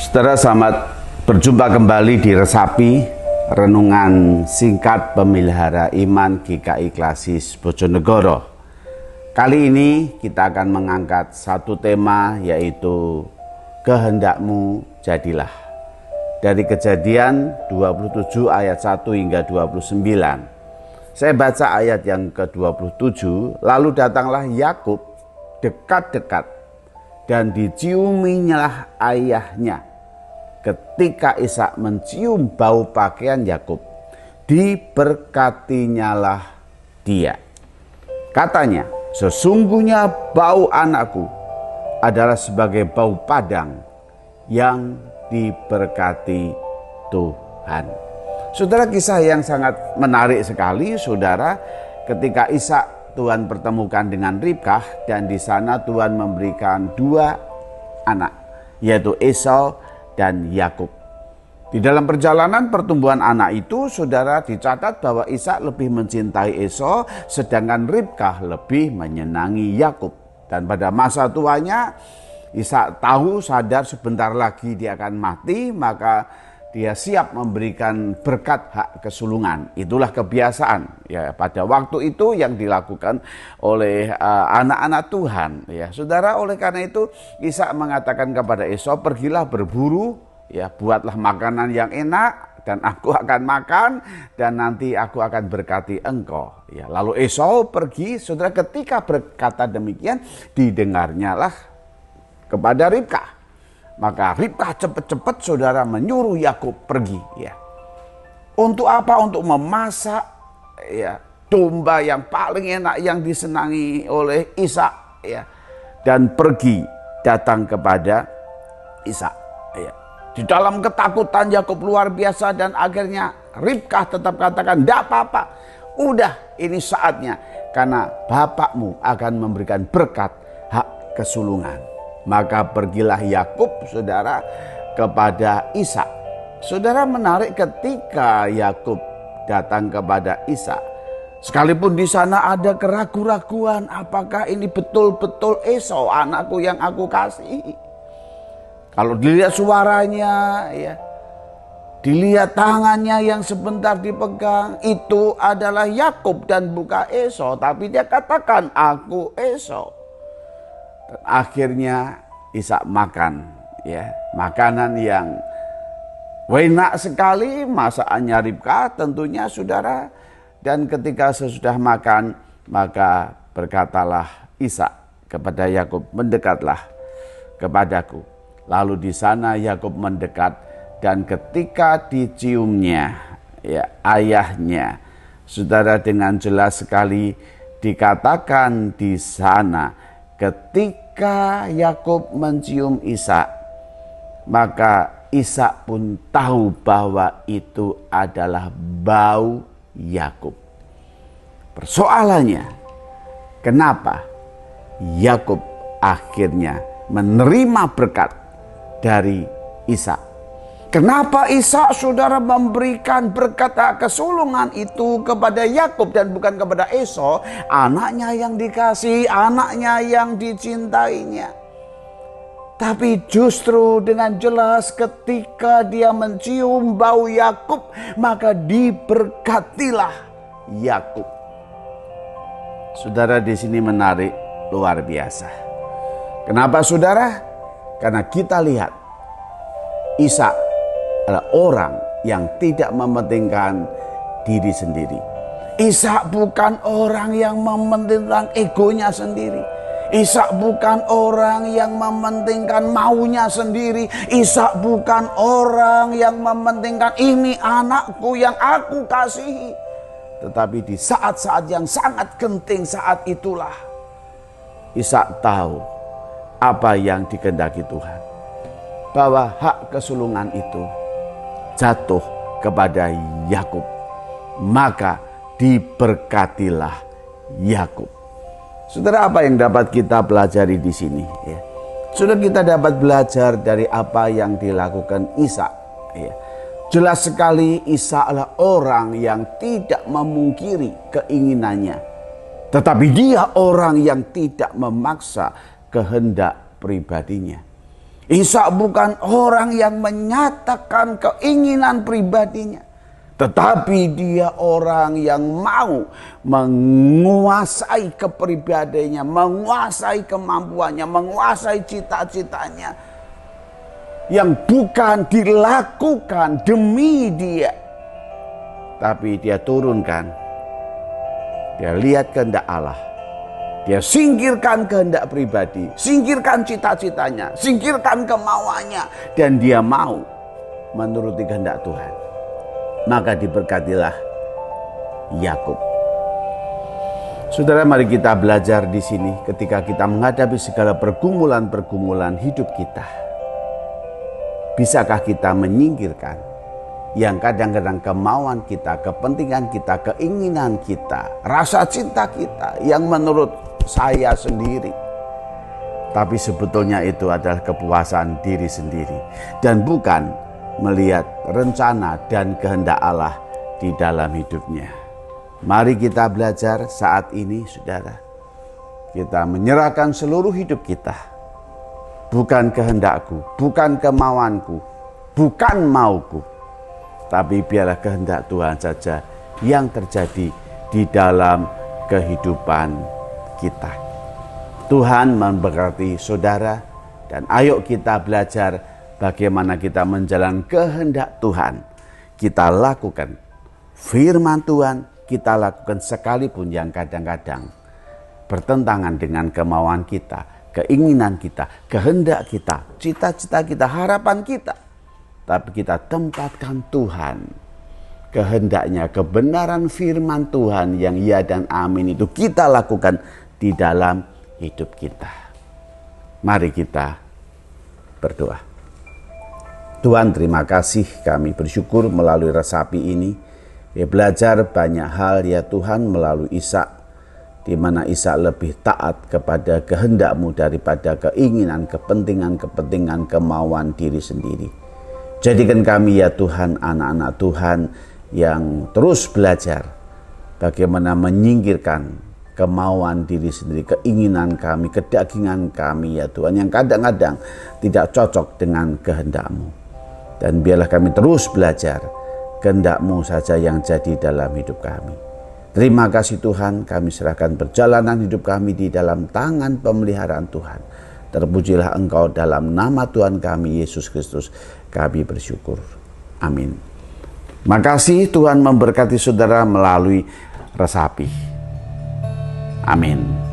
Saudara, selamat berjumpa kembali di Resapi, renungan singkat Pemelihara Iman GKI Klasis Bojonegoro. Kali ini kita akan mengangkat satu tema, yaitu kehendakmu jadilah. Dari Kejadian 27 ayat 1 hingga 29. Saya baca ayat yang ke-27. Lalu datanglah Yakub dekat-dekat dan diciuminyalah ayahnya. Ketika Ishak mencium bau pakaian Yakub, diberkatinyalah dia. Katanya, sesungguhnya bau anakku adalah sebagai bau padang yang diberkati Tuhan. Saudara, kisah yang sangat menarik sekali, saudara. Ketika Ishak Tuhan pertemukan dengan Ribkah, dan di sana Tuhan memberikan dua anak, yaitu Esau dan Yakub. Di dalam perjalanan pertumbuhan anak itu, saudara, dicatat bahwa Ishak lebih mencintai Esau, sedangkan Ribkah lebih menyenangi Yakub. Dan pada masa tuanya, Ishak tahu, sadar sebentar lagi dia akan mati, maka dia siap memberikan berkat hak kesulungan. Itulah kebiasaan ya pada waktu itu yang dilakukan oleh anak-anak Tuhan ya. Saudara, oleh karena itu Ishak mengatakan kepada Esau, pergilah berburu ya, buatlah makanan yang enak dan aku akan makan dan nanti aku akan berkati engkau ya. Lalu Esau pergi, saudara. Ketika berkata demikian, didengarnyalah kepada Ribkah. Maka Ribkah cepat-cepat, saudara, menyuruh Yakub pergi ya. Untuk apa? Untuk memasak ya domba yang paling enak yang disenangi oleh Ishak ya, dan pergi datang kepada Ishak ya. Di dalam ketakutan Yakub luar biasa, dan akhirnya Ribkah tetap katakan, "Tidak apa-apa, udah ini saatnya, karena bapakmu akan memberikan berkat hak kesulungan." Maka pergilah Yakub, saudara, kepada Ishak. Saudara, menarik ketika Yakub datang kepada Ishak, sekalipun di sana ada keraguan-raguan, apakah ini betul-betul Esau anakku yang aku kasih. Kalau dilihat suaranya ya, dilihat tangannya yang sebentar dipegang, itu adalah Yakub dan bukan Esau, tapi dia katakan, "Aku Esau." Dan akhirnya Ishak makan ya, makanan yang enak sekali, masakannya Ribkah tentunya, saudara. Dan ketika sesudah makan, maka berkatalah Ishak kepada Yakub, "Mendekatlah kepadaku." Lalu di sana Yakub mendekat, dan ketika diciumnya ya ayahnya, saudara, dengan jelas sekali dikatakan di sana, ketika Yakub mencium Ishak, maka Ishak pun tahu bahwa itu adalah bau Yakub. Persoalannya, kenapa Yakub akhirnya menerima berkat dari Ishak? Kenapa Ishak, saudara, memberikan berkat hak kesulungan itu kepada Yakub dan bukan kepada Esau, anaknya yang dikasih, anaknya yang dicintainya? Tapi justru dengan jelas ketika dia mencium bau Yakub, maka diberkatilah Yakub. Saudara, di sini menarik luar biasa. Kenapa, saudara? Karena kita lihat Ishak adalah orang yang tidak mementingkan diri sendiri. Ishak bukan orang yang mementingkan egonya sendiri. Ishak bukan orang yang mementingkan maunya sendiri. Ishak bukan orang yang mementingkan ini anakku yang aku kasihi. Tetapi di saat-saat yang sangat genting, saat itulah Ishak tahu apa yang dikehendaki Tuhan, bahwa hak kesulungan itu jatuh kepada Yakub, maka diberkatilah Yakub. Saudara, apa yang dapat kita pelajari di sini? Ya. Sudah kita dapat belajar dari apa yang dilakukan Ishak. Ya. Jelas sekali Ishak adalah orang yang tidak memungkiri keinginannya, tetapi dia orang yang tidak memaksa kehendak pribadinya. Ishak bukan orang yang menyatakan keinginan pribadinya, tetapi dia orang yang mau menguasai kepribadiannya, menguasai kemampuannya, menguasai cita-citanya, yang bukan dilakukan demi dia, tapi dia turunkan. Dia lihat kehendak Allah. Dia singkirkan kehendak pribadi, singkirkan cita-citanya, singkirkan kemauannya, dan dia mau menuruti kehendak Tuhan. Maka diberkatilah Yakub. Saudara, mari kita belajar di sini ketika kita menghadapi segala pergumulan-pergumulan hidup kita. Bisakah kita menyingkirkan yang kadang-kadang kemauan kita, kepentingan kita, keinginan kita, rasa cinta kita yang menurut saya sendiri, tapi sebetulnya itu adalah kepuasan diri sendiri dan bukan melihat rencana dan kehendak Allah di dalam hidupnya. Mari kita belajar saat ini, saudara. Kita menyerahkan seluruh hidup kita. Bukan kehendakku, bukan kemauanku, bukan mauku, tapi biarlah kehendak Tuhan saja yang terjadi di dalam kehidupan kita. Tuhan memberkati saudara, dan ayo kita belajar bagaimana kita menjalankan kehendak Tuhan. Kita lakukan firman Tuhan, kita lakukan sekalipun yang kadang-kadang bertentangan dengan kemauan kita, keinginan kita, kehendak kita, cita-cita kita, harapan kita. Tapi kita tempatkan Tuhan, kehendaknya, kebenaran firman Tuhan yang ya dan amin itu kita lakukan di dalam hidup kita. Mari kita berdoa. Tuhan, terima kasih, kami bersyukur melalui resapi ini. Belajar banyak hal ya Tuhan melalui Ishak, di mana Ishak lebih taat kepada kehendak-Mu daripada keinginan, kepentingan, kemauan diri sendiri. Jadikan kami ya Tuhan, anak-anak Tuhan yang terus belajar bagaimana menyingkirkan kemauan diri sendiri, keinginan kami, kedagingan kami ya Tuhan, yang kadang-kadang tidak cocok dengan kehendak-Mu. Dan biarlah kami terus belajar kehendak-Mu saja yang jadi dalam hidup kami. Terima kasih Tuhan, kami serahkan perjalanan hidup kami di dalam tangan pemeliharaan Tuhan. Terpujilah Engkau, dalam nama Tuhan kami Yesus Kristus kami bersyukur. Amin. Makasih, Tuhan memberkati saudara melalui resapi. Amin.